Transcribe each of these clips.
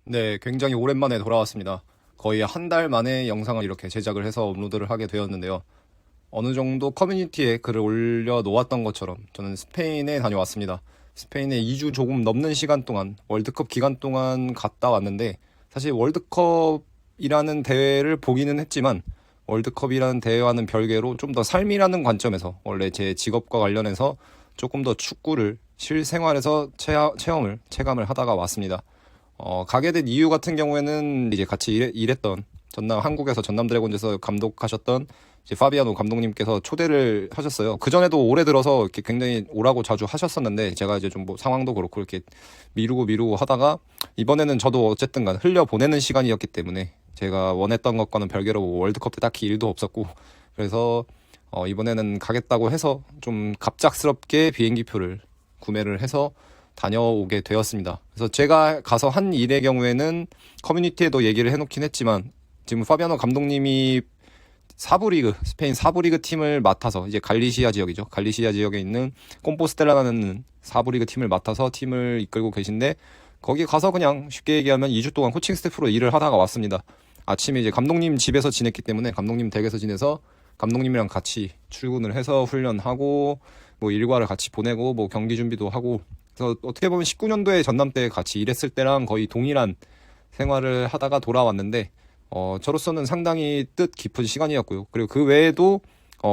네, 굉장히 오랜만에 돌아왔습니다. 거의 한 달 만에 영상을 이렇게 제작을 해서 업로드를 하게 되었는데요. 어느 정도 커뮤니티에 글을 올려놓았던 것처럼 저는 스페인에 다녀왔습니다. 스페인에 2주 조금 넘는 시간 동안 월드컵 기간 동안 갔다 왔는데, 사실 월드컵이라는 대회를 보기는 했지만 월드컵이라는 대회와는 별개로 좀 더 삶이라는 관점에서 원래 제 직업과 관련해서 조금 더 축구를 실생활에서 체감을 하다가 왔습니다. 가게 된 이유 같은 경우에는 이제 같이 일했던 한국에서 전남 드래곤즈에서 감독하셨던 이제 파비아노 감독님께서 초대를 하셨어요. 그전에도 올해 들어서 이렇게 굉장히 오라고 자주 하셨었는데, 제가 이제 좀 뭐 상황도 그렇고 이렇게 미루고 하다가 이번에는 저도 어쨌든 간 흘려 보내는 시간이었기 때문에 제가 원했던 것과는 별개로 뭐 월드컵 때 딱히 일도 없었고, 그래서 이번에는 가겠다고 해서 좀 갑작스럽게 비행기표를 구매를 해서 다녀오게 되었습니다. 그래서 제가 가서 한 일의 경우에는 커뮤니티에도 얘기를 해놓긴 했지만, 지금 파비아노 감독님이 스페인 사부 리그 팀을 맡아서, 이제 갈리시아 지역이죠. 갈리시아 지역에 있는 콤포스텔라라는 사부 리그 팀을 맡아서 팀을 이끌고 계신데, 거기 가서 그냥 쉽게 얘기하면 2주 동안 코칭 스태프로 일을 하다가 왔습니다. 아침에 이제 감독님 집에서 지냈기 때문에 감독님 댁에서 지내서 감독님이랑 같이 출근을 해서 훈련하고 뭐 일과를 같이 보내고 뭐 경기 준비도 하고, 그래서 어떻게 보면 19년도에 전남 때 같이 일했을 때랑 거의 동일한 생활을 하다가 돌아왔는데, 저로서는 상당히 뜻깊은 시간이었고요. 그리고 그 외에도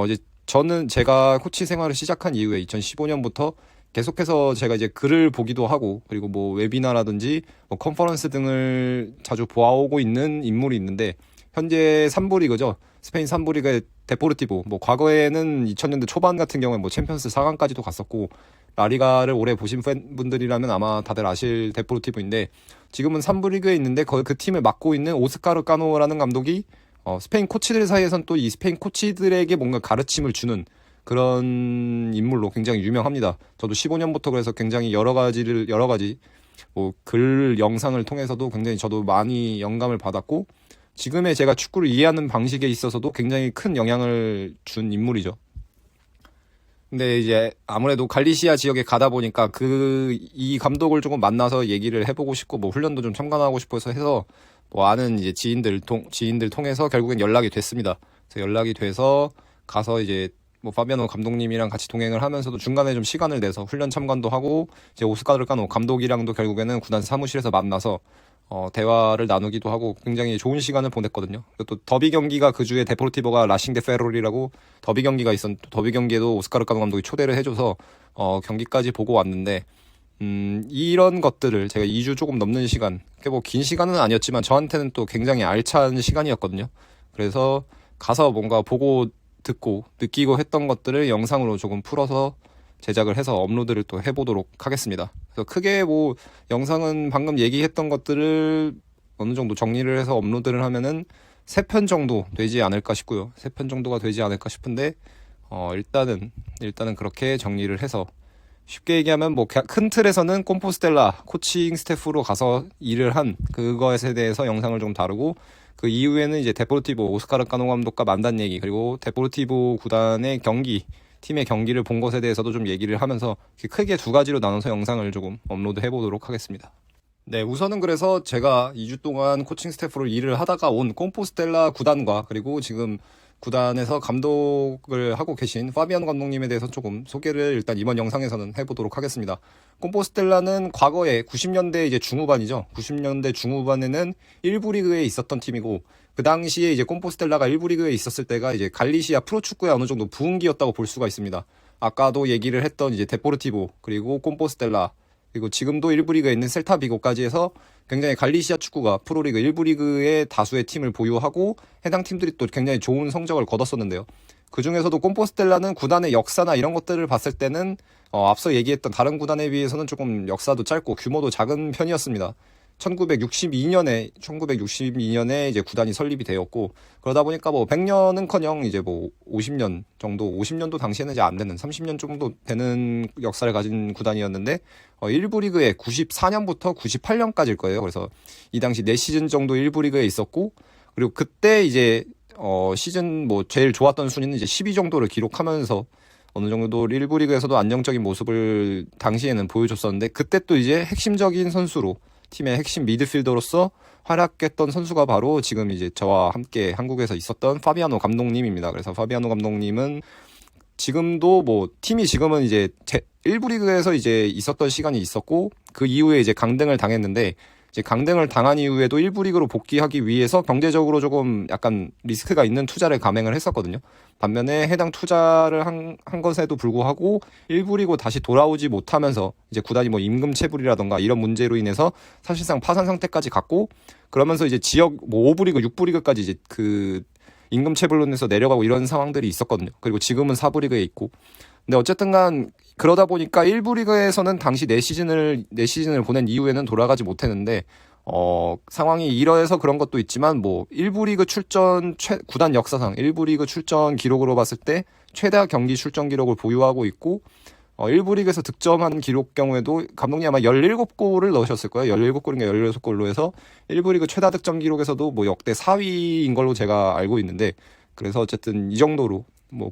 이제 저는 제가 코치 생활을 시작한 이후에 2015년부터 계속해서 제가 이제 글을 보기도 하고, 그리고 뭐 웨비나라든지 뭐 컨퍼런스 등을 자주 보아오고 있는 인물이 있는데, 현재 3부 리그죠. 스페인 3부 리그의 데포르티보, 뭐 과거에는 2000년대 초반 같은 경우에 뭐 챔피언스 4강까지도 갔었고, 라리가를 오래 보신 팬분들이라면 아마 다들 아실 데포르티보인데, 지금은 3부 리그에 있는데 그 팀을 맡고 있는 오스카르 까노라는 감독이 스페인 코치들 사이에선 또 이 스페인 코치들에게 뭔가 가르침을 주는 그런 인물로 굉장히 유명합니다. 저도 15년부터 그래서 굉장히 여러 가지 뭐 글 영상을 통해서도 굉장히 저도 많이 영감을 받았고, 지금의 제가 축구를 이해하는 방식에 있어서도 굉장히 큰 영향을 준 인물이죠. 근데 이제 아무래도 갈리시아 지역에 가다 보니까 이 감독을 조금 만나서 얘기를 해보고 싶고, 뭐 훈련도 좀 참관하고 싶어서 해서 뭐 아는 이제 지인들 통해서 결국엔 연락이 됐습니다. 그래서 연락이 돼서 가서 이제 뭐 파비아노 감독님이랑 같이 동행을 하면서도 중간에 좀 시간을 내서 훈련 참관도 하고, 이제 오스카르 까노 감독이랑도 결국에는 구단 사무실에서 만나서 대화를 나누기도 하고 굉장히 좋은 시간을 보냈거든요. 그리고 또 더비 경기가 그 주에 데포르티보가 라싱 데 페롤이라고 더비 경기가 있었는데, 더비 경기에도 오스카르 까노 감독이 초대를 해줘서 경기까지 보고 왔는데, 이런 것들을 제가 2주 조금 넘는 시간, 뭐 긴 시간은 아니었지만 저한테는 또 굉장히 알찬 시간이었거든요. 그래서 가서 뭔가 보고 듣고 느끼고 했던 것들을 영상으로 조금 풀어서 제작을 해서 업로드를 또 해보도록 하겠습니다. 그래서 크게 뭐 영상은 방금 얘기했던 것들을 어느 정도 정리를 해서 업로드를 하면은 3편 정도 되지 않을까 싶고요. 3편 정도가 되지 않을까 싶은데, 일단은 그렇게 정리를 해서, 쉽게 얘기하면 뭐 큰 틀에서는 콤포스텔라 코칭 스태프로 가서 일을 한 그것에 대해서 영상을 좀 다루고, 그 이후에는 이제 데포르티보 오스카르 까노 감독과 만난 얘기, 그리고 데포르티보 구단의 팀의 경기를 본 것에 대해서도 좀 얘기를 하면서 크게 2가지로 나눠서 영상을 조금 업로드 해보도록 하겠습니다. 네, 우선은 그래서 제가 2주 동안 코칭 스태프로 일을 하다가 온 콤포스텔라 구단과, 그리고 지금 구단에서 감독을 하고 계신 파비아노 감독님에 대해서 조금 소개를 일단 이번 영상에서는 해보도록 하겠습니다. 콤포스텔라는 과거에 90년대 이제 중후반이죠. 90년대 중후반에는 1부 리그에 있었던 팀이고, 그 당시에 이제 콤포스텔라가 1부 리그에 있었을 때가 이제 갈리시아 프로축구에 어느 정도 부흥기였다고 볼 수가 있습니다. 아까도 얘기를 했던 이제 데포르티보, 그리고 콤포스텔라, 그리고 지금도 1부 리그에 있는 셀타비고까지 해서 굉장히 갈리시아 축구가 프로리그 1부 리그의 다수의 팀을 보유하고, 해당 팀들이 또 굉장히 좋은 성적을 거뒀었는데요. 그 중에서도 콤포스텔라는 구단의 역사나 이런 것들을 봤을 때는 앞서 얘기했던 다른 구단에 비해서는 조금 역사도 짧고 규모도 작은 편이었습니다. 1962년에 이제 구단이 설립이 되었고, 그러다 보니까 뭐 100년은커녕 이제 뭐 50년도 당시에는 이제 안 되는 30년 정도 되는 역사를 가진 구단이었는데, 1부 리그에 94년부터 98년까지일 거예요. 그래서 이 당시 4시즌 정도 1부 리그에 있었고, 그리고 그때 이제 시즌 뭐 제일 좋았던 순위는 이제 10위 정도를 기록하면서 어느 정도 1부 리그에서도 안정적인 모습을 당시에는 보여줬었는데, 그때 또 이제 핵심적인 선수로 팀의 핵심 미드필더로서 활약했던 선수가 바로 지금 이제 저와 함께 한국에서 있었던 파비아노 감독님입니다. 그래서 파비아노 감독님은 지금도 뭐 팀이 지금은 이제 1부 리그에서 이제 있었던 시간이 있었고 그 이후에 이제 강등을 당했는데 이제 강등을 당한 이후에도 1부 리그로 복귀하기 위해서 경제적으로 조금 약간 리스크가 있는 투자를 감행을 했었거든요. 반면에 해당 투자를 한 것에도 불구하고 1부 리그 다시 돌아오지 못하면서 이제 구단이 뭐 임금 체불이라던가 이런 문제로 인해서 사실상 파산 상태까지 갔고 그러면서 이제 지역 뭐 5부 리그, 6부 리그까지 이제 그 임금 체불로 인해서 내려가고 이런 상황들이 있었거든요. 그리고 지금은 4부 리그에 있고. 근데 어쨌든 간 그러다 보니까 1부 리그에서는 당시 4시즌을 보낸 이후에는 돌아가지 못했는데 상황이 이러해서 그런 것도 있지만 뭐 1부 리그 출전 구단 역사상 1부 리그 출전 기록으로 봤을 때 최다 경기 출전 기록을 보유하고 있고 1부 리그에서 득점한 기록 경우에도 감독님 아마 17골을 넣으셨을 거예요. 17골인가 16골로 해서 1부 리그 최다 득점 기록에서도 뭐 역대 4위인 걸로 제가 알고 있는데 그래서 어쨌든 이 정도로 뭐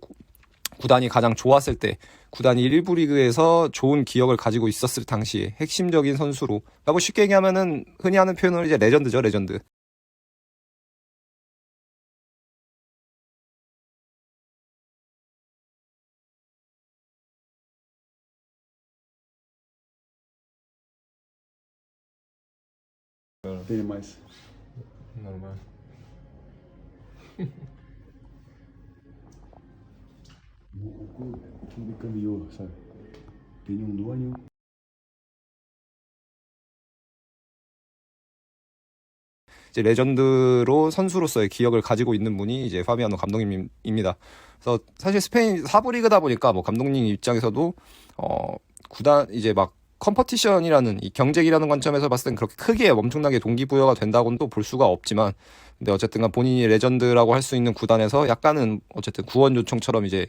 구단이 가장 좋았을 때 구단이 1부 리그에서 좋은 기억을 가지고 있었을 당시에 핵심적인 선수로 그러니까 뭐 쉽게 얘기하면은 흔히 하는 표현으로 이제 레전드죠, 레전드. Tiene mais. Normal. O clube cambiou, sabe? Tem dueño. 이제 레전드로 선수로서의 기억을 가지고 있는 분이 이제 파비아노 감독님입니다. 그래서 사실 스페인 4부 리그다 보니까 뭐 감독님 입장에서도 구단 이제 막 컴퍼티션이라는 이 경쟁이라는 관점에서 봤을 땐 그렇게 크게 엄청나게 동기부여가 된다고는 또 볼 수가 없지만 근데 어쨌든 본인이 레전드라고 할 수 있는 구단에서 약간은 어쨌든 구원 요청처럼 이제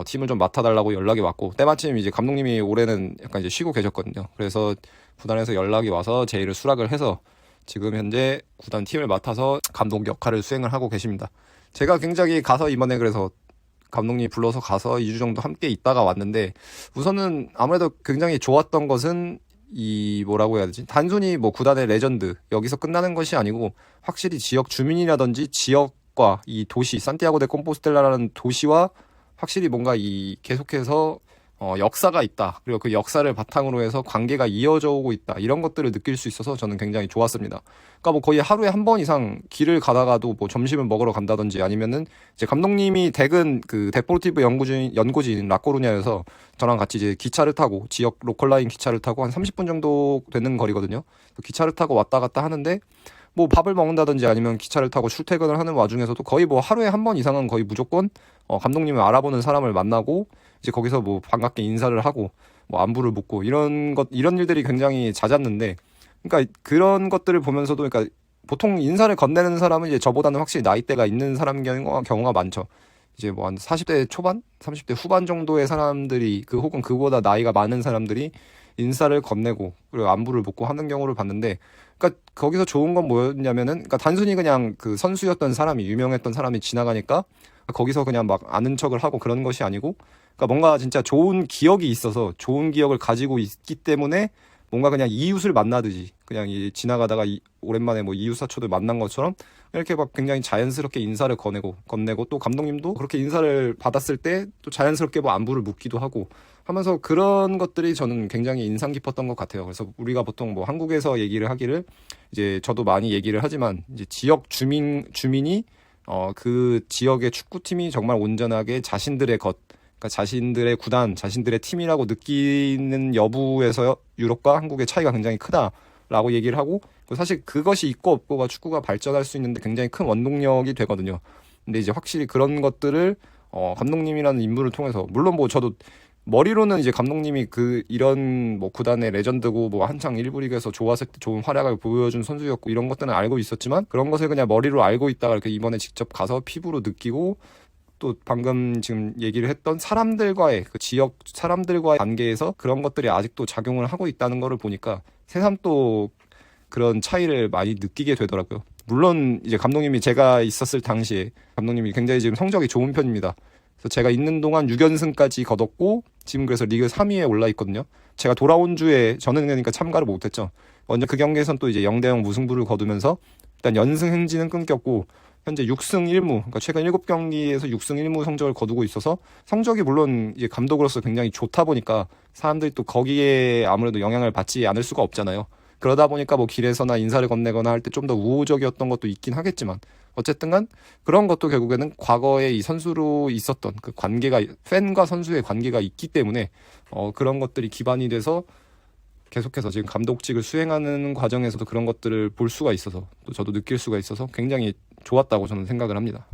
팀을 좀 맡아달라고 연락이 왔고 때마침 이제 감독님이 올해는 약간 이제 쉬고 계셨거든요. 그래서 구단에서 연락이 와서 제 일을 수락을 해서 지금 현재 구단 팀을 맡아서 감독 역할을 수행을 하고 계십니다. 제가 굉장히 가서 이번에 그래서 감독님이 불러서 가서 2주 정도 함께 있다가 왔는데 우선은 아무래도 굉장히 좋았던 것은 이 뭐라고 해야 되지? 단순히 뭐 구단의 레전드 여기서 끝나는 것이 아니고 확실히 지역 주민이라든지 지역과 이 도시 산티아고 데 콤포스텔라라는 도시와 확실히 뭔가 이 계속해서 역사가 있다. 그리고 그 역사를 바탕으로 해서 관계가 이어져 오고 있다. 이런 것들을 느낄 수 있어서 저는 굉장히 좋았습니다. 그러니까 뭐 거의 하루에 한 번 이상 길을 가다가도 뭐 점심을 먹으러 간다든지 아니면은 이제 감독님이 댁은 그 데포르티브 연고지인 라코루냐에서 저랑 같이 이제 기차를 타고 지역 로컬라인 기차를 타고 한 30분 정도 되는 거리거든요. 기차를 타고 왔다 갔다 하는데 뭐 밥을 먹는다든지 아니면 기차를 타고 출퇴근을 하는 와중에서도 거의 뭐 하루에 한 번 이상은 거의 무조건 감독님을 알아보는 사람을 만나고 이제 거기서 뭐 반갑게 인사를 하고 뭐 안부를 묻고 이런 일들이 굉장히 잦았는데 그러니까 그런 것들을 보면서도 그러니까 보통 인사를 건네는 사람은 이제 저보다는 확실히 나이대가 있는 사람 경우가 많죠. 이제 뭐 한 40대 초반, 30대 후반 정도의 사람들이 혹은 그보다 나이가 많은 사람들이 인사를 건네고 그리고 안부를 묻고 하는 경우를 봤는데 그러니까 거기서 좋은 건 뭐였냐면은 그러니까 단순히 그냥 그 선수였던 사람이 유명했던 사람이 지나가니까 거기서 그냥 막 아는 척을 하고 그런 것이 아니고 그러니까 뭔가 진짜 좋은 기억이 있어서 좋은 기억을 가지고 있기 때문에 뭔가 그냥 이웃을 만나듯이 그냥 지나가다가 오랜만에 뭐 이웃 사촌을 만난 것처럼 이렇게 막 굉장히 자연스럽게 인사를 건네고 또 감독님도 그렇게 인사를 받았을 때 또 자연스럽게 뭐 안부를 묻기도 하고 하면서 그런 것들이 저는 굉장히 인상 깊었던 것 같아요. 그래서 우리가 보통 뭐 한국에서 얘기를 하기를 이제 저도 많이 얘기를 하지만 이제 지역 주민이 그 지역의 축구팀이 정말 온전하게 자신들의 그러니까 자신들의 구단, 자신들의 팀이라고 느끼는 여부에서 유럽과 한국의 차이가 굉장히 크다라고 얘기를 하고 사실 그것이 있고 없고가 축구가 발전할 수 있는데 굉장히 큰 원동력이 되거든요. 근데 이제 확실히 그런 것들을 감독님이라는 인물을 통해서 물론 뭐 저도 머리로는 이제 감독님이 이런 뭐 구단의 레전드고 뭐 한창 1부 리그에서 좋았을 때 좋은 활약을 보여준 선수였고 이런 것들은 알고 있었지만 그런 것을 그냥 머리로 알고 있다가 이렇게 이번에 직접 가서 피부로 느끼고 또 방금 지금 얘기를 했던 사람들과의 그 지역 사람들과의 관계에서 그런 것들이 아직도 작용을 하고 있다는 거를 보니까 새삼 또 그런 차이를 많이 느끼게 되더라고요. 물론 이제 감독님이 제가 있었을 당시에 감독님이 굉장히 지금 성적이 좋은 편입니다. 그래서 제가 있는 동안 6연승까지 거뒀고 지금 그래서 리그 3위에 올라 있거든요. 제가 돌아온 주에 저는 그러니까 참가를 못했죠. 먼저 그 경기에선 또 이제 0대0 무승부를 거두면서 일단 연승 행진은 끊겼고 현재 6승 1무, 그러니까 최근 7경기에서 6승 1무 성적을 거두고 있어서 성적이 물론 이제 감독으로서 굉장히 좋다 보니까 사람들이 또 거기에 아무래도 영향을 받지 않을 수가 없잖아요. 그러다 보니까 뭐 길에서나 인사를 건네거나 할 때 좀 더 우호적이었던 것도 있긴 하겠지만 어쨌든 간 그런 것도 결국에는 과거에 이 선수로 있었던 그 관계가 팬과 선수의 관계가 있기 때문에 그런 것들이 기반이 돼서 계속해서 지금 감독직을 수행하는 과정에서도 그런 것들을 볼 수가 있어서 또 저도 느낄 수가 있어서 굉장히 좋았다고 저는 생각을 합니다.